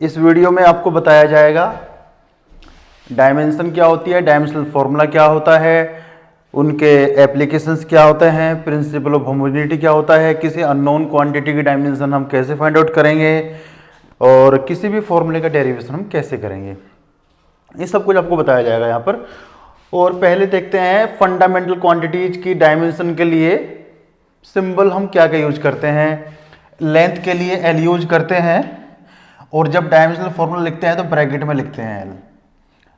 इस वीडियो में आपको बताया जाएगा डायमेंशन क्या होती है, डायमेंशनल फॉर्मूला क्या होता है, उनके एप्लीकेशंस क्या होते हैं, प्रिंसिपल ऑफ होमोजेनिटी क्या होता है, किसी अननोन क्वांटिटी की डायमेंशन हम कैसे फाइंड आउट करेंगे और किसी भी फॉर्मूले का डेरिवेशन हम कैसे करेंगे, ये सब कुछ आपको बताया जाएगा यहाँ पर। और पहले देखते हैं फंडामेंटल क्वांटिटीज की डायमेंशन के लिए सिंबल हम क्या क्या यूज करते हैं। लेंथ के लिए एल यूज करते हैं और जब डायमेंशनल फॉर्मूला लिखते हैं तो ब्रैकेट में लिखते हैं एल।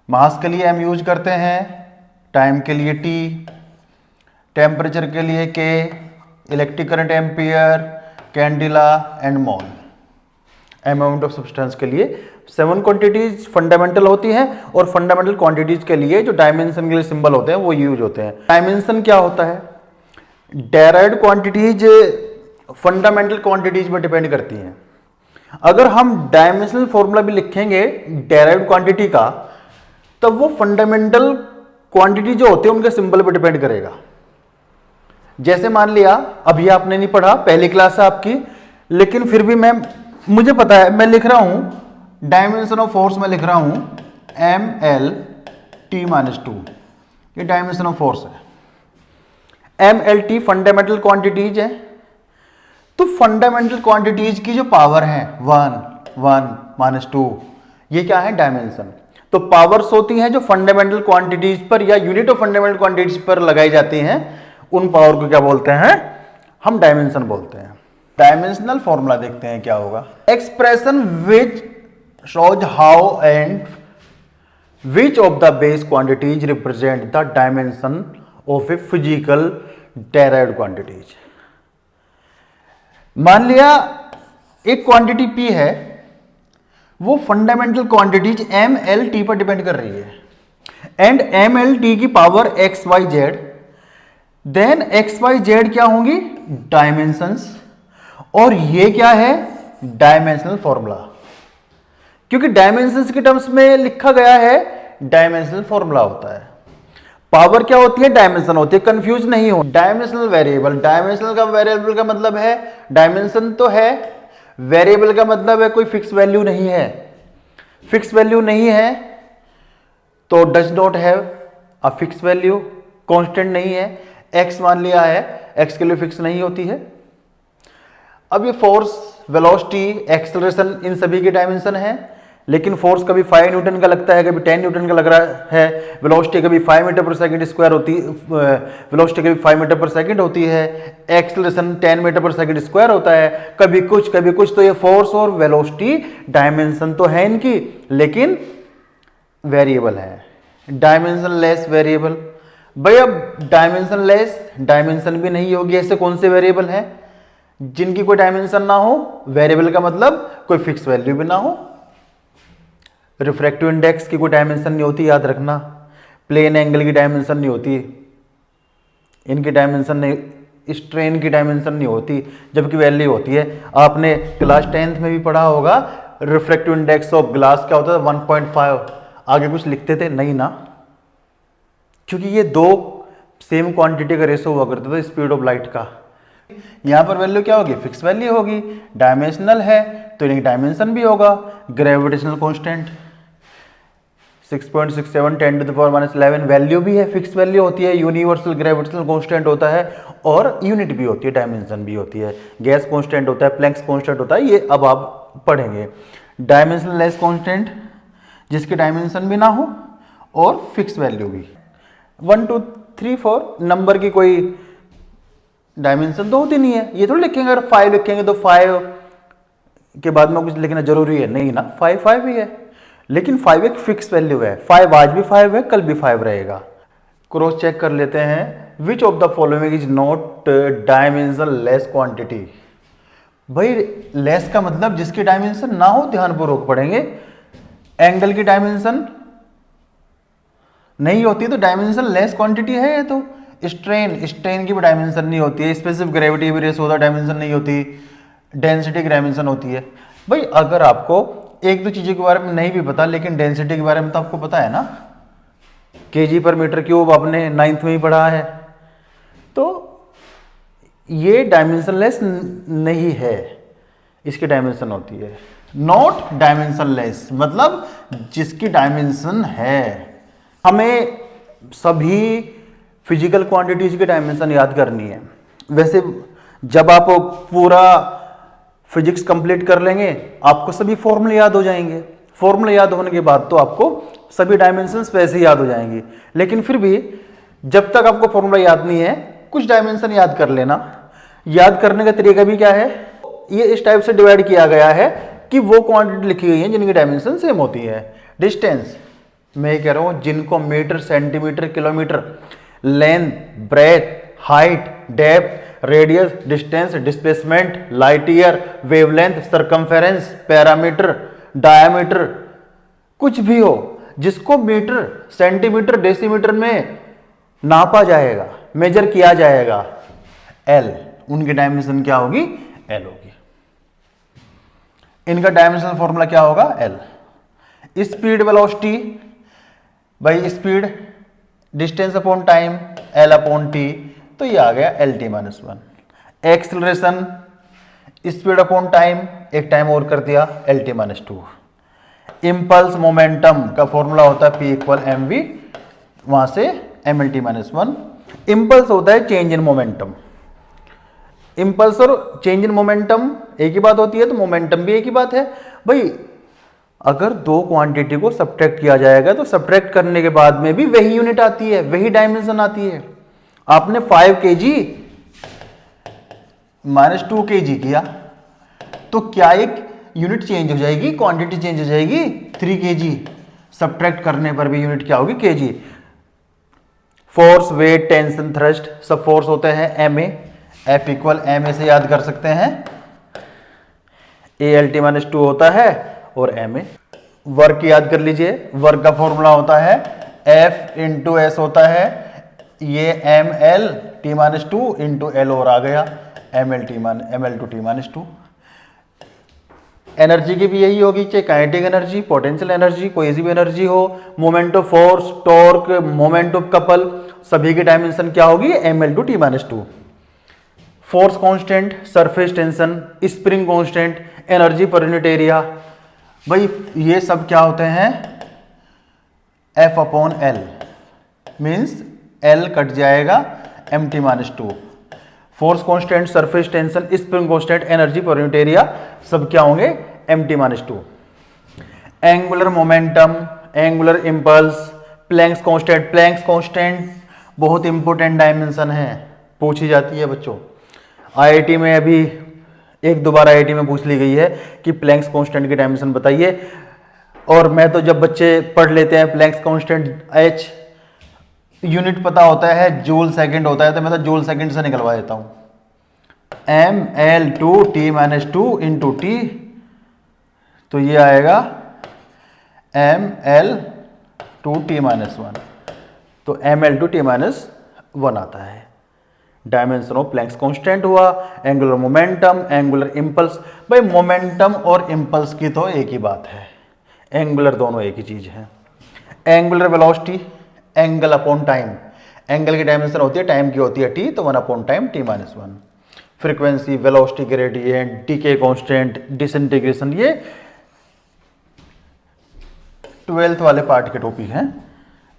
मास के लिए एम यूज करते हैं, टाइम के लिए टी, टेम्परेचर के लिए K, electric current ampere, candela and mole. Amount of substance के लिए 7 क्वांटिटीज फंडामेंटल होती हैं और फंडामेंटल क्वांटिटीज के लिए जो डायमेंशन के लिए सिंबल होते हैं वो यूज होते हैं। डायमेंशन क्या होता है? डेराइव्ड क्वांटिटीज फंडामेंटल क्वांटिटीज में डिपेंड करती हैं। अगर हम डायमेंशनल फॉर्मूला भी लिखेंगे डेराइव्ड क्वांटिटी का, तब वो फंडामेंटल क्वांटिटी जो होते हैं उनके सिंबल पर डिपेंड करेगा। जैसे मान लिया, अभी आपने नहीं पढ़ा, पहली क्लास है आपकी, लेकिन फिर भी मुझे पता है, मैं लिख रहा हूं डायमेंशन ऑफ फोर्स में लिख रहा हूं एम एल टी माइनस 2, ये डायमेंशन ऑफ फोर्स है। M L T fundamental quantities है, तो फंडामेंटल क्वांटिटीज की जो पावर है 1 1 माइनस 2, ये क्या है? डायमेंशन। तो पावर्स होती हैं जो फंडामेंटल क्वांटिटीज पर या यूनिट ऑफ फंडामेंटल क्वांटिटीज पर लगाई जाती हैं, उन पावर को क्या बोलते हैं? हम डायमेंशन बोलते हैं। डायमेंशनल फॉर्मूला देखते हैं क्या होगा। Expression which shows how and which of the base quantities represent the dimension of a physical derived quantities. मान लिया एक क्वांटिटी P है, वो fundamental quantities M L T पर डिपेंड कर रही है एंड एम एल टी की power X Y Z, then X Y Z क्या होंगी? डायमेंशंस। और ये क्या है? Dimensional formula. क्योंकि डायमेंशंस के टर्म्स में लिखा गया है, डायमेंशनल फॉर्मूला होता है। पावर क्या होती है? डायमेंशन होती है। कंफ्यूज नहीं हो। डायमेंशनल वेरिएबल, डायमेंशनल का वेरिएबल का मतलब है डायमेंशन तो है, वेरिएबल का मतलब है कोई फिक्स वैल्यू नहीं है। फिक्स वैल्यू नहीं है तो does not have a fix value, constant नहीं है। एक्स मान लिया है, एक्स के लिए फिक्स नहीं होती है। अब ये फोर्स, वेलोसिटी, एक्सेलरेशन, इन सभी के डायमेंशन है, लेकिन फोर्स कभी 5 न्यूटन का लगता है, कभी 10 न्यूटन का लग रहा है। वेलोसिटी कभी 5 मीटर पर सेकंड स्क्वायर होती है, वेलोसिटी कभी 5 मीटर पर सेकंड होती है। एक्सेलरेशन 10 मीटर पर सेकंड स्क्वायर होता है। कभी कुछ। तो ये फोर्स और वेलोसिटी डायमेंशन तो है इनकी, लेकिन वेरिएबल है, डायमेंशन लेस वेरिएबल। भाई अब डायमेंशन लेस, डायमेंशन भी नहीं होगी। ऐसे कौन से वेरिएबल हैं जिनकी कोई डायमेंशन ना हो? वेरिएबल का मतलब कोई फिक्स वैल्यू भी ना हो। रिफ्रैक्टिव इंडेक्स की कोई डायमेंशन नहीं होती, याद रखना। प्लेन एंगल की डायमेंशन नहीं होती, इनकी डायमेंशन नहीं, स्ट्रेन की डायमेंशन नहीं होती, जबकि वैल्यू होती है। आपने क्लास 10th में भी पढ़ा होगा, रिफ्रैक्टिव इंडेक्स ऑफ ग्लास क्या होता है? 1.5। आगे कुछ लिखते थे? नहीं ना, क्योंकि ये दो सेम क्वांटिटी का रेशो हुआ करता था स्पीड ऑफ लाइट का। यहां पर वैल्यू क्या होगी? फिक्स वैल्यू होगी। डायमेंशनल है तो इनकी डायमेंशन भी होगा। ग्रेविटेशनल कांस्टेंट 6.67 10⁻11 वैल्यू भी है, फिक्स वैल्यू होती है। यूनिवर्सल ग्रेविटेशनल कांस्टेंट होता है और यूनिट भी होती है, डायमेंशन भी होती है। गैस कांस्टेंट होता है, प्लैंक्स कांस्टेंट होता है, ये अब आप पढ़ेंगे। डायमेंशन लेस कांस्टेंट, जिसकी डायमेंशन भी ना हो और फिक्स वैल्यू भी। 1 2 3 4 नंबर की कोई डायमेंशन तो होती नहीं है। ये थोड़ी लिखेंगे, अगर 5 लिखेंगे तो 5 के बाद में कुछ लिखना जरूरी है? नहीं ना, 5 ही है। लेकिन 5 एक फिक्स वैल्यू है। 5 आज भी 5 है, कल भी 5 रहेगा। क्रॉस चेक कर लेते हैं। विच of the following is not dimension less quantity. भाई लेस का मतलब जिसकी डायमेंशन ना हो, ध्यानपूर्वक पढ़ेंगे। एंगल की डायमेंशन नहीं होती तो डायमेंशन लेस क्वांटिटी है। ये तो स्ट्रेन की भी डायमेंशन नहीं होती है। स्पेसिफिक ग्रेविटी भी रेस होता, डायमेंशन नहीं होती। डेंसिटी की डायमेंशन होती है। भाई अगर आपको एक दो चीजों के बारे में नहीं भी पता, लेकिन डेंसिटी के बारे में तो आपको पता है ना, kg/m3 आपने 9th में ही पढ़ा है, तो ये डायमेंशनलेस नहीं है, इसकी डायमेंशन होती है। नॉट डायमेंशनलेस, मतलब जिसकी डायमेंशन है। हमें सभी फिजिकल क्वांटिटीज की डायमेंशन याद करनी है। वैसे जब आप पूरा फिजिक्स कंप्लीट कर लेंगे आपको सभी फॉर्मूले याद हो जाएंगे। फॉर्मूले याद होने के बाद तो आपको सभी डायमेंशंस वैसे ही याद हो जाएंगी, लेकिन फिर भी जब तक आपको फॉर्मूला याद नहीं है कुछ डायमेंशन याद कर लेना। याद करने का तरीका भी क्या है, ये इस टाइप से डिवाइड किया गया है कि वो क्वांटिटी लिखी गई है जिनकी डायमेंशन सेम होती है। डिस्टेंस मैं कह रहा हूं जिनको metre, centimetre, kilometre, length, breadth, height, depth, radius, distance, displacement, light year, wavelength, circumference, parameter, diameter, कुछ भी हो जिसको मीटर, सेंटीमीटर, डेसीमीटर में नापा जाएगा, मेजर किया जाएगा, एल, उनकी डायमेंशन क्या होगी, एल होगी। इनका डायमेंशनल फॉर्मूला क्या होगा, L. Speed velocity by speed, distance upon time, L upon T, तो ये आ गया L T minus one. Acceleration speed upon time, एक टाइम और कर दिया, L T minus two. Impulse momentum का फॉर्मूला होता है पी इक्वल एम वी, वहां से M L T minus one. Impulse होता है चेंज इन मोमेंटम। इंपल्स और चेंज इन मोमेंटम एक ही बात होती है, तो मोमेंटम भी एक ही बात है भाई। अगर दो क्वांटिटी को सब्ट्रैक्ट किया जाएगा तो सब्ट्रैक्ट करने के बाद में भी वही यूनिट आती है, वही डायमेंशन आती है। आपने 5 kg माइनस 2 kg किया तो क्या एक यूनिट चेंज हो जाएगी, क्वांटिटी चेंज हो जाएगी, 3 kg। सब्ट्रैक्ट करने पर भी यूनिट क्या होगी, kg। Force, weight, tension, thrust सब फोर्स होते हैं M A, F equal M A से याद कर सकते हैं, A L T minus two होता है और एम ए। वर्क याद कर लीजिए, वर्क का फॉर्मूला होता है एफ इंटू एस होता है, ये M L T minus two into L और आ गया M L two T minus two. Energy की भी यही होगी, चाहे काइनेटिक एनर्जी, पोटेंशियल एनर्जी, कोई सी भी एनर्जी हो, moment of force, torque, moment of couple, सभी की डायमेंशन क्या होगी, M L two T minus two. Force constant, surface tension, spring constant, energy per unit area, भाई ये सब क्या होते हैं, F upon L, means L cut जाएगा M T minus two. Force constant, surface tension, spring constant, energy per unit area सब क्या होंगे, M T minus two. Angular momentum, angular impulse, Planck's constant. Planck's constant बहुत important dimension है, पूछी जाती है बच्चों। आईआईटी में अभी एक दो बार आईआईटी में पूछ ली गई है कि प्लैंक्स कांस्टेंट की डायमेंशन बताइए, और मैं तो जब बच्चे पढ़ लेते हैं प्लैंक्स कांस्टेंट एच यूनिट पता होता है, जूल सेकंड होता है, तो मैं तो जूल सेकंड से निकलवा देता हूं, M L two T minus two into T, तो ये आएगा M L two T minus one, तो M L two T minus one आता है। डायमेंशन ऑफ प्लैंक्स कांस्टेंट हुआ, एंगुलर मोमेंटम, एंगुलर इंपल्स। भाई मोमेंटम और इंपल्स की तो एक ही बात है, एंगुलर दोनों एक ही चीज है। Angular velocity, angle upon time, angle की डायमेंशन होती है, टाइम की होती है टी, तो one upon time T minus one. Frequency, velocity gradient, decay constant, disintegration, ये 12th वाले पार्ट के टॉपिक हैं।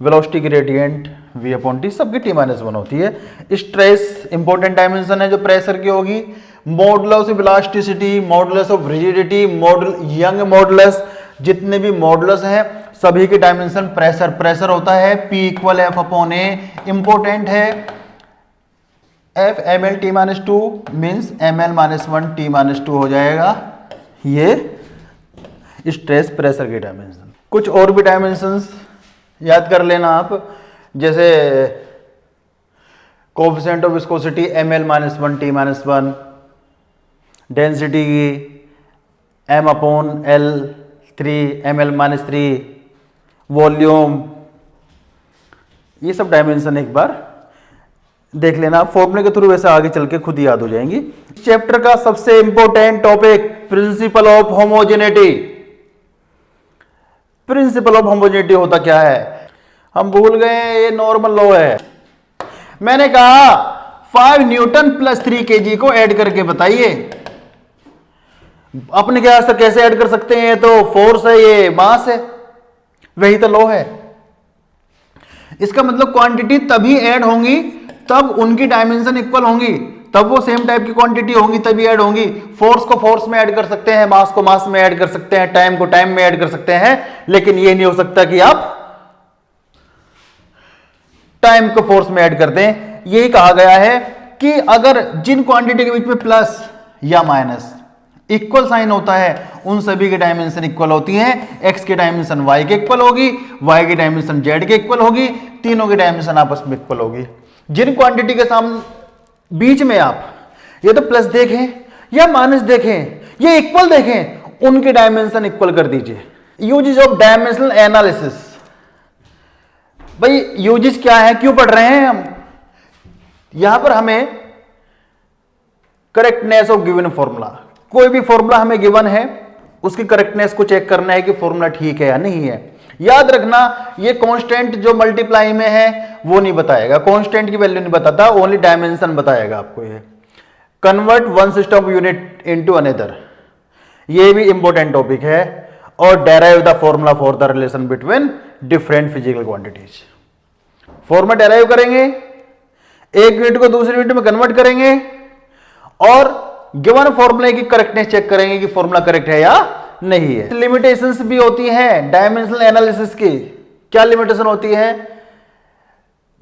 Velocity gradient, V upon T, सबकी टी माइनस वन होती है। स्ट्रेस इंपॉर्टेंट डायमेंशन है जो प्रेशर की होगी। Modulus of elasticity, modulus of rigidity, young modulus, जितने भी मॉडुलस हैं सभी की डायमेंशन प्रेशर होता है, P equal F upon A. Important है F M L T minus two means M L minus one T minus two हो जाएगा, ये स्ट्रेस प्रेशर की डायमेंशन। कुछ और भी डायमेंशंस याद कर लेना आप, जैसे coefficient of viscosity M L minus one T minus one, density की M upon L three M L minus three, volume, ये सब डायमेंशन एक बार देख लेना, फॉर्मूले के थ्रू वैसे आगे चल के खुद याद हो जाएंगी। चैप्टर का सबसे important topic principle of homogeneity. Principle of homogeneity होता क्या है, हम भूल गए, ये नॉर्मल लॉ है। मैंने कहा 5 न्यूटन प्लस 3 kg को ऐड करके बताइए, अपने ख्याल से कैसे ऐड कर सकते हैं? तो फोर्स है, ये मास है, वही तो लॉ है। इसका मतलब क्वांटिटी तभी ऐड होंगी तब उनकी डायमेंशन इक्वल होंगी, तब वो सेम टाइप की क्वांटिटी होंगी, तभी ऐड होंगी। फोर्स को फोर्स में ऐड कर सकते हैं, मास को मास में ऐड कर सकते हैं, टाइम को टाइम में ऐड कर सकते हैं, लेकिन ये नहीं हो सकता कि आप टाइम को फोर्स में ऐड कर दें। यही कहा गया है कि अगर जिन क्वांटिटी के बीच में प्लस या माइनस इक्वल साइन होता है उन सभी की डायमेंशन इक्वल होती हैं। एक्स की डायमेंशन वाई के इक्वल होगी, वाई की डायमेंशन जेड के इक्वल होगी, तीनों की डायमेंशन आपस में इक्वल होगी। जिन क्वांटिटी के सामने बीच में आप ये तो प्लस देखें या माइनस देखें, ये इक्वल देखें, उनकी डायमेंशन इक्वल कर दीजिए। Uses of dimensional analysis. भाई यूजेस क्या है, क्यों पढ़ रहे हैं हम? यहां पर हमें करेक्टनेस ऑफ गिवन फॉर्मूला, कोई भी फॉर्मूला हमें गिवन है उसकी करेक्टनेस को चेक करना है कि फॉर्मूला ठीक है या नहीं है। याद रखना ये कांस्टेंट जो मल्टीप्लाई में है वो नहीं बताएगा, कांस्टेंट की वैल्यू नहीं बताता, ओनली डायमेंशन बताएगा आपको। ये convert one system of unit into another, ये भी इंपॉर्टेंट टॉपिक है। और derive the formula for the relation between different physical quantities. Formula derive करेंगे, एक यूनिट को दूसरी यूनिट में कन्वर्ट करेंगे और गिवन फॉर्मूले की करेक्टनेस चेक करेंगे कि फॉर्मूला करेक्ट है या नहीं है। लिमिटेशंस भी होती हैं डायमेंशनल एनालिसिस की। क्या लिमिटेशन होती है?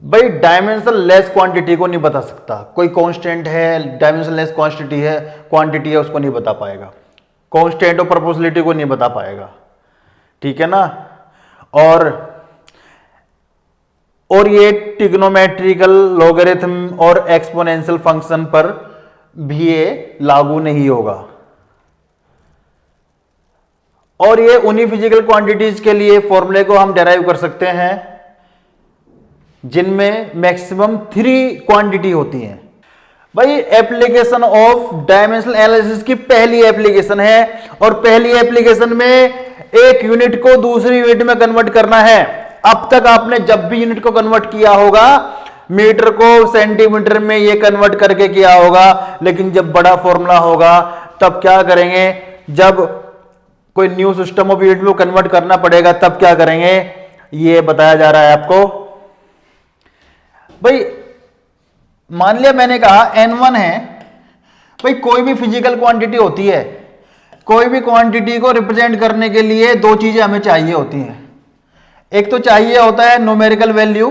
भाई डायमेंशन लेस क्वांटिटी को नहीं बता सकता। कोई कांस्टेंट है, डायमेंशन लेस क्वांटिटी है, उसको नहीं बता पाएगा। कांस्टेंट और प्रोपोर्शनलिटी को नहीं बता पाएगा, ठीक है ना। और ये ट्रिग्नोमेट्रिकल, लॉगरिथम और एक्सपोनेंशियल फंक्शन पर भी ये लागू नहीं होगा। और ये उन्हीं फिजिकल क्वांटिटीज के लिए फॉर्मूले को हम डेराइव कर सकते हैं जिनमें मैक्सिमम 3 क्वांटिटी होती हैं। भाई एप्लीकेशन ऑफ डायमेंशनल एनालिसिस की पहली एप्लीकेशन है, और पहली एप्लीकेशन में एक यूनिट को दूसरी यूनिट में कन्वर्ट करना है। अब तक आपने जब भी यूनिट को कन्वर्ट किया होगा मीटर को सेंटीमीटर में ये कन्वर्ट करके किया होगा, लेकिन जब बड़ा फॉर्मूला होगा तब क्या करेंगे? जब कोई न्यू सिस्टम ऑफ यूनिट में कन्वर्ट करना पड़ेगा तब क्या करेंगे, ये बताया जा रहा है आपको। भाई मान लिया मैंने कहा n1 है। भाई कोई भी फिजिकल क्वांटिटी होती है, कोई भी क्वांटिटी को रिप्रेजेंट करने के लिए 2 चीजें हमें चाहिए होती हैं। एक तो चाहिए होता है numerical value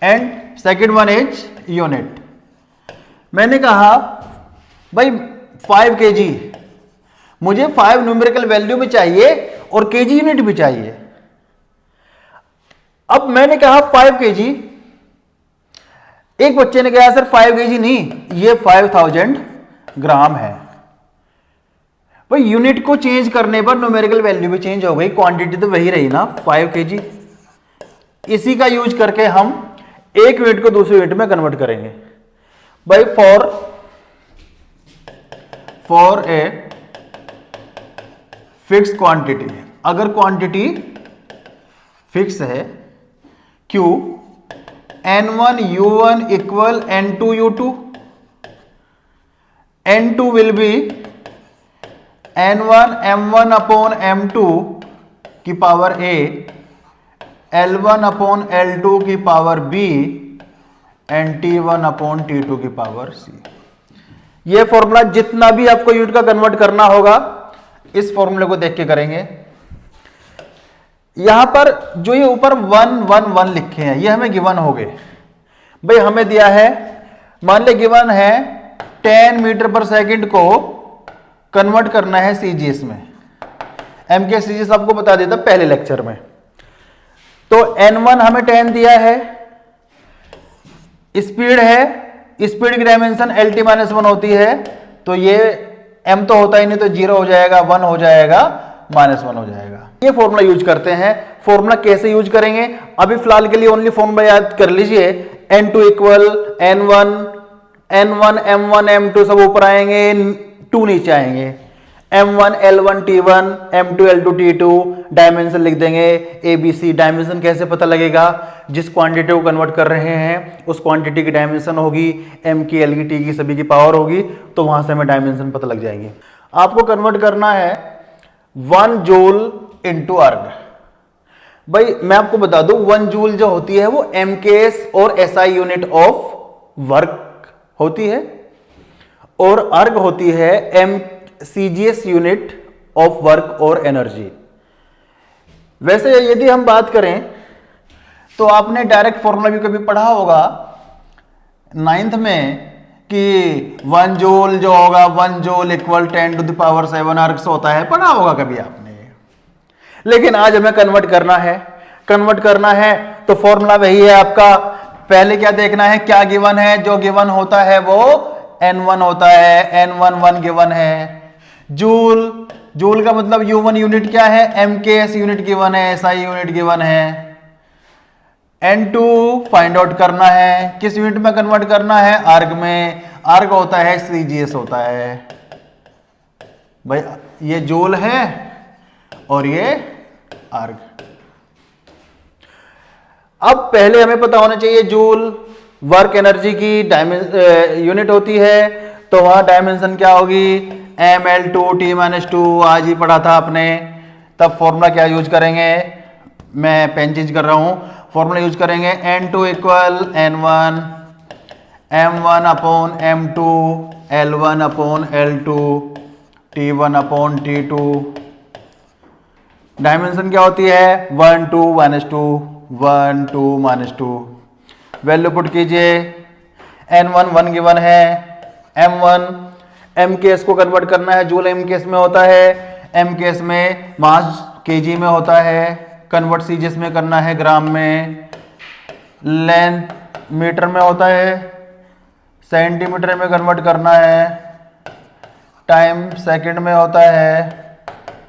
and second one is unit. मैंने कहा भाई 5 kg, मुझे 5 न्यूमेरिकल वैल्यू भी चाहिए और kg यूनिट भी चाहिए। अब मैंने कहा 5 kg, एक बच्चे ने कहा सर 5 kg नहीं, ये 5000 ग्राम है। भाई यूनिट को चेंज करने पर न्यूमेरिकल वैल्यू भी चेंज हो गई, क्वांटिटी तो वही रही ना 5 kg। इसी का यूज करके हम एक यूनिट को दूसरी यूनिट में कन्वर्ट करेंगे। भाई फॉर ए फिक्स क्वांटिटी, अगर क्वांटिटी फिक्स है Q n1 u1 equal n2 u2, n2 will be n1 m1 upon m2 की power a, l1 upon l2 की power b and t1 upon t2 की power c। ये formula जितना भी आपको unit का कन्वर्ट करना होगा इस फॉर्मूले को देख के करेंगे। यहां पर जो ये ऊपर 1 1 1 लिखे हैं ये हमें गिवन हो गए। भाई हमें दिया है, मान ले गिवन है 10 मीटर पर सेकंड को कन्वर्ट करना है सीजीएस में। एम के सीजीएस आपको बता देता पहले लेक्चर में। तो n1 हमें 10 दिया है, स्पीड है, स्पीड की डायमेंशन LT-1 होती है, तो ये m तो होता ही नहीं, तो 0 हो जाएगा, 1 हो जाएगा, -1 हो जाएगा। ये फॉर्मूला यूज करते हैं। फॉर्मूला कैसे यूज करेंगे? अभी फिलहाल के लिए ओनली फॉर्मूला याद कर लीजिए। n2 equal n1 m1 m2 सब ऊपर आएंगे, 2 नीचे आएंगे। M1 L1 T1 M2 L2 T2 dimension लिख देंगे ABC। डायमेंशन कैसे पता लगेगा? जिस क्वांटिटी को कन्वर्ट कर रहे हैं उस क्वांटिटी की डायमेंशन होगी, M की, L की, T की, सभी की पावर होगी, तो वहां से हमें डायमेंशन पता लग जाएगी। आपको कन्वर्ट करना है 1 जूल इंटू अर्ग। भाई मैं आपको बता दूं 1 जूल जो होती है वो MKS और SI यूनिट ऑफ वर्क होती है, और अर्ग होती है CGS यूनिट ऑफ वर्क और एनर्जी। वैसे यदि हम बात करें तो आपने डायरेक्ट फॉर्मूला भी कभी पढ़ा होगा 9th में कि 1 जूल जो होगा 1 joule equal 10 to the power 7 ergs होता है, पढ़ा होगा कभी आपने। लेकिन आज हमें कन्वर्ट करना है तो फॉर्मूला वही है आपका। पहले क्या देखना है, क्या गिवन है? जो गिवन होता है वो N1 होता है, N1 1 गिवन है। जूल का मतलब U1 यूनिट क्या है? MKS यूनिट गिवन है, SI यूनिट गिवन है। N2 फाइंड आउट करना है, किस यूनिट में कन्वर्ट करना है? अर्ग में। अर्ग होता है CGS होता है। भाई ये जूल है और ये अर्ग। अब पहले हमें पता होना चाहिए जूल वर्क एनर्जी की यूनिट होती है, तो वहां डायमेंशन क्या होगी? ML2 T-2। आज ही पढ़ा था आपने। तब फॉर्मूला क्या यूज करेंगे? मैं पेन चेंज कर रहा हूं। फॉर्मूला यूज करेंगे N2 equal N1 M1 upon M2 L1 upon L2 T1 upon T2। Dimension क्या होती है? 1 2 -2 1 2 -2। वैल्यू पुट कीजिए। N1 1 गिवन है। M1 MKS को कन्वर्ट करना है, जूल MKS में होता है, MKS में मास kg में होता है, कन्वर्ट CGS में करना है ग्राम में, लेंथ मीटर में होता है, सेंटीमीटर में कन्वर्ट करना है, टाइम सेकंड में होता है,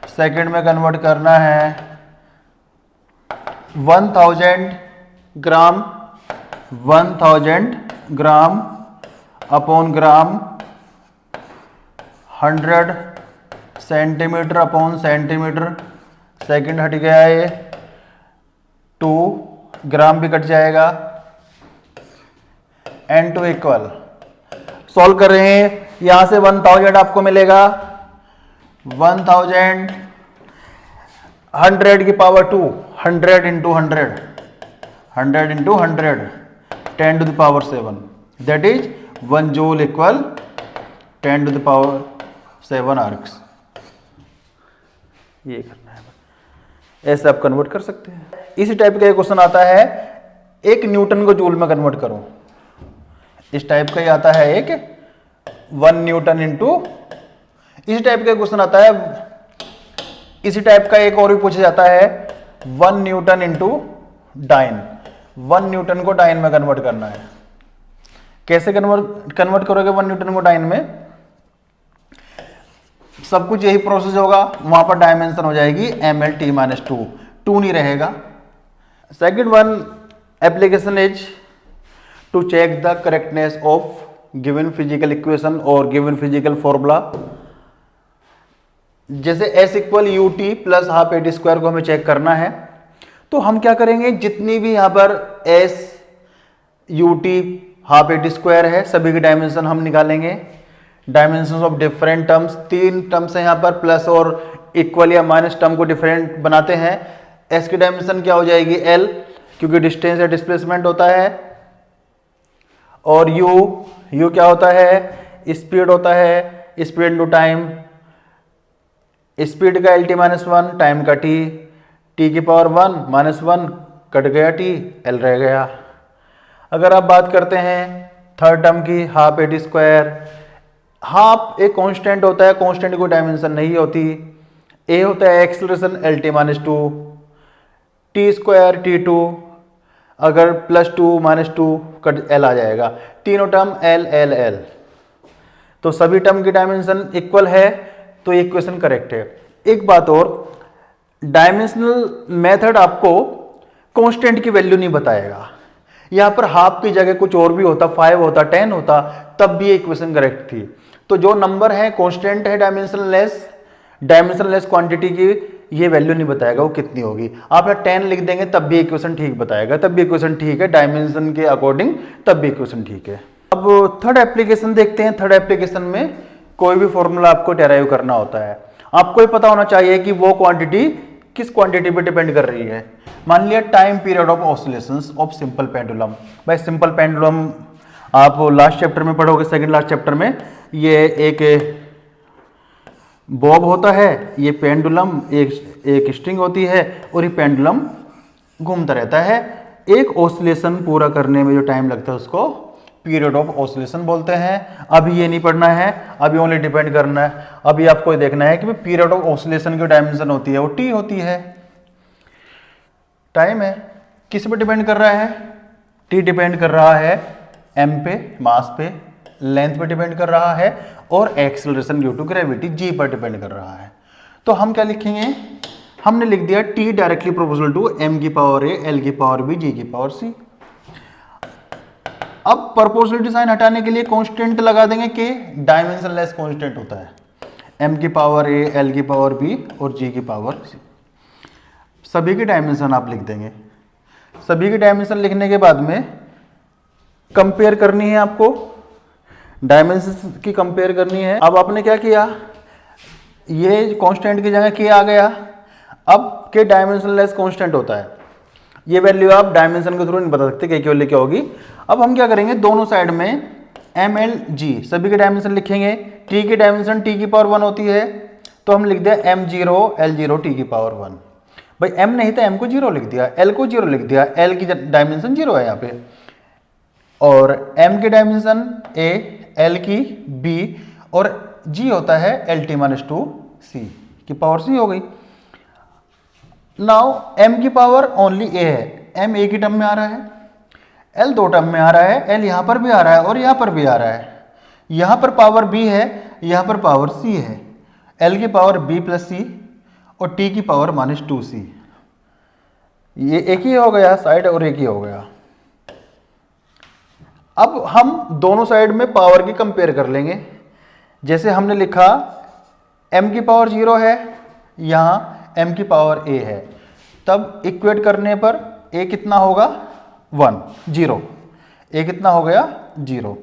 सेकंड में कन्वर्ट करना है। 1000 ग्राम upon gram, 100 centimetre upon centimetre, second हट गया है, 2 ग्राम भी कट जाएगा। N2 इक्वल, सॉल्व कर रहे हैं, यहां से 1000 आपको मिलेगा। 1000 100 की power 2, 100 into 100, 100 into 100, 10 to the power 7, that is 1 joule equal 10 to the power 7 ergs. ये करना है, ऐसे आप कन्वर्ट कर सकते हैं। इसी टाइप का एक क्वेश्चन आता है, एक न्यूटन को जूल में कन्वर्ट करो। इस टाइप का ही आता है एक 1 न्यूटन इंटू, इसी टाइप का क्वेश्चन आता है। इसी टाइप का एक और भी पूछा जाता है 1 न्यूटन इंटू डाइन। 1 न्यूटन को डाइन में कन्वर्ट करना है। कैसे कन्वर्ट करोगे 1 न्यूटन को डाइन में? सब कुछ यही प्रोसेस होगा, वहां पर डायमेंशन हो जाएगी ML-T-2, 2 नहीं रहेगा। Second one application is to check the correctness of given physical equation और गिवन फिजिकल फॉर्मूला। जैसे S equal UT plus half AT square को हमें चेक करना है, तो हम क्या करेंगे, जितनी भी यहां पर S UT half AT square है सभी की डायमेंशन हम निकालेंगे। Dimension of different terms, 3 terms है यहां पर, प्लस और इक्वल या माइनस टर्म को डिफरेंट बनाते हैं। S की डायमेंशन क्या हो जाएगी? L, क्योंकि डिस्टेंस या डिस्प्लेसमेंट होता है। और U क्या होता है? स्पीड होता है, स्पीड इनटू टाइम। स्पीड का LT-1, टाइम का T की पावर 1 -1 कट गया T, L रह गया। अगर आप बात करते हैं थर्ड टर्म की, हाफ AT स्क्वायर, हाफ एक कांस्टेंट होता है, कांस्टेंट की डायमेंशन नहीं होती। A होता है acceleration LT-2, T square T2, अगर +2 -2 कट L आ जाएगा। तीनों टर्म L। तो सभी टर्म की डायमेंशन इक्वल है, तो ये इक्वेशन करेक्ट है। एक बात और, डायमेंशनल मेथड आपको कांस्टेंट की वैल्यू नहीं बताएगा। यहां पर हाफ की जगह कुछ और भी होता, 5 होता, 10 होता, तब भी ये इक्वेशन करेक्ट थी। तो जो नंबर है कांस्टेंट है डायमेंशनल लेस, डायमेंशनलेस क्वांटिटी की ये वैल्यू नहीं बताएगा वो कितनी होगी। आप 10 लिख देंगे तब भी इक्वेशन ठीक बताएगा, तब भी इक्वेशन ठीक है, डायमेंशन के अकॉर्डिंग तब भी इक्वेशन ठीक है। अब थर्ड एप्लीकेशन देखते हैं। थर्ड एप्लीकेशन में कोई भी फॉर्मूला आपको डेराइव करना होता है, आपको ये पता होना चाहिए कि वो क्वांटिटी किस क्वांटिटी पे डिपेंड कर रही है। मान लिया time period of oscillations of simple pendulum. भाई सिंपल पेंडुलम आप लास्ट चैप्टर में पढ़ोगे, सेकंड लास्ट चैप्टर में। ये एक बॉब होता है, ये पेंडुलम एक स्ट्रिंग होती है और ये पेंडुलम घूमता रहता है। एक ऑसिलेशन पूरा करने में जो टाइम लगता है उसको पीरियड ऑफ ऑसिलेशन बोलते हैं। अभी ये नहीं पढ़ना है, अभी ओनली डिपेंड करना है। अभी आपको देखना है कि पीरियड ऑफ ऑसिलेशन की डायमेंशन होती है वो टी होती है। टाइम है किस पे डिपेंड कर रहा है? टी डिपेंड कर रहा है एम पे, मास पे, लेंथ पे डिपेंड कर रहा है और acceleration due to gravity G पर डिपेंड कर रहा है। तो हम क्या लिखेंगे? हमने लिख दिया T directly proportional to M की पावर ए, एल की पावर बी, जी की पावर सी। अब प्रोपोर्शनलिटी साइन हटाने के लिए कांस्टेंट लगा देंगे के, डायमेंशनलेस कांस्टेंट होता है, एम की पावर ए, एल की पावर बी और जी की पावर सी। सभी की डायमेंशन आप लिख देंगे। सभी की डायमेंशन लिखने के बाद में कंपेयर करनी है आपको, डायमेंशन की कंपेयर करनी है। अब आपने क्या किया, ये कांस्टेंट की जगह के आ गया। अब के डायमेंशनलेस कांस्टेंट होता है, ये वैल्यू आप डायमेंशन के थ्रू नहीं बता सकते कि वैल्यू क्या होगी। अब हम क्या करेंगे, दोनों साइड में एम एल जी सभी के डायमेंशन लिखेंगे। टी की डायमेंशन टी की पावर 1 होती है, तो हम लिख दिया M zero L zero T की पावर 1। भाई एम नहीं था, एम को 0 लिख दिया, एल को 0 लिख दिया, एल की डायमेंशन 0 है यहाँ पे, और एम की डायमेंशन ए, एल की बी और जी होता है एल टी माइनस 2 सी की पावर सी हो गई। नाउ m की पावर ओनली a है, m एक ही टर्म में आ रहा है, l दो टर्म में आ रहा है, l यहां पर भी आ रहा है और यहां पर भी आ रहा है। यहां पर पावर b है, यहां पर पावर c है, l की पावर b प्लस सी और t की पावर माइनस 2c। ये एक ही हो गया साइड और एक ही हो गया। अब हम दोनों साइड में पावर की कंपेयर कर लेंगे। जैसे हमने लिखा m की पावर 0 है, यहां m की पावर a है, तब इक्वेट करने पर a कितना होगा 1 0, a कितना हो गया 0।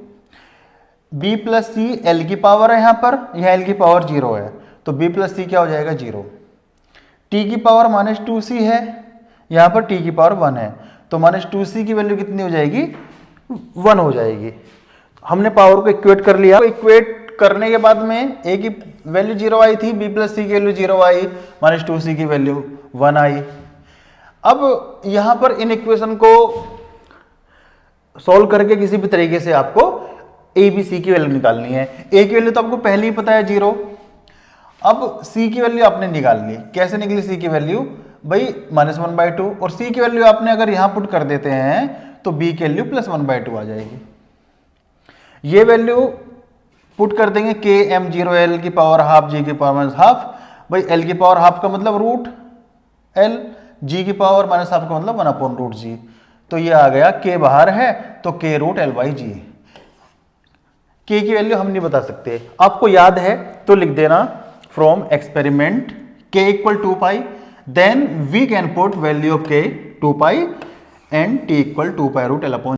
b प्लस सी एल की पावर है, यहाँ पर यह l की पावर 0 है, तो b प्लस सी क्या हो जाएगा 0। t की पावर माइनस 2c है, यहाँ पर t की पावर 1 है, तो माइनस 2c की वैल्यू कितनी हो जाएगी 1 हो जाएगी। हमने पावर को इक्वेट कर लिया। इक्वेट करने के बाद में a की वैल्यू 0 आई थी, b प्लस सी की वैल्यू 0 आई, माइनस 2c की वैल्यू 1 आई। अब यहां पर इन इक्वेशन को सॉल्व करके किसी भी तरीके से आपको a b c की वैल्यू निकालनी है। a की वैल्यू तो आपको पहले ही पता है 0। अब c की वैल्यू आपने निकालनी। कैसे निकली c की वैल्यू? भाई -1/2, और c की वैल्यू आपने अगर यहां पुट कर देते हैं तो b की वैल्यू +1/2 आ जाएगी। ये वैल्यू पुट कर देंगे के एम जीरो एल की पावर हाफ जी की पावर माइनस हाफ। भाई एल की पावर हाफ का मतलब रूट एल, जी की पावर माइनस हाफ का मतलब 1/√g। तो ये आ गया, के बाहर है तो के रूट एल बाई जी। के की वैल्यू हम नहीं बता सकते, आपको याद है तो लिख देना from experiment K equal 2π, then we can put value of K 2π and T equal 2π root L upon